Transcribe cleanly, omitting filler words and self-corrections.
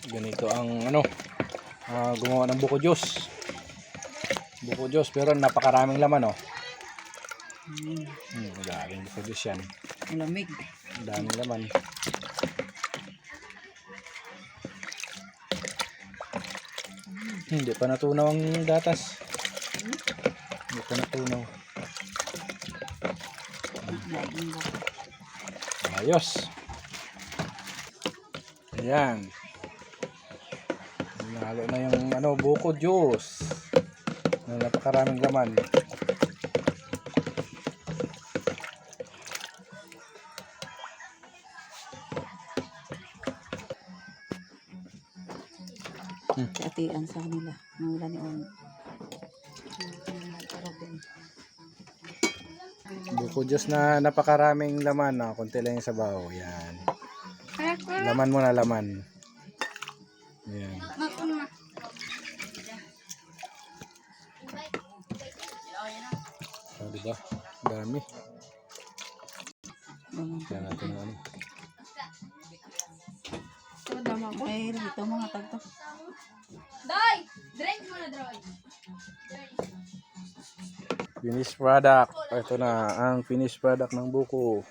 Ganito ang ano, gumawa ng buko juice. Buko juice pero napakaraming laman, oh. Galing buko juice yan. Malamig. Daming laman. Hindi pa natunaw ang gatas. Hindi pa natunaw. Ayos. Ayan. Nalo na yung ano, buko juice. Napakaraming laman. Atian sa kanila. Nangula ni Ono. Buko juice na napakaraming laman. Konti lang yung sabaw. Yan. Laman mo na laman. Yan. Diba? Dami. Yan natin ano. Ay, ito mga tagto. Doy! Drink mo na, Doy. Finished product. Ito na ang finished product ng buko.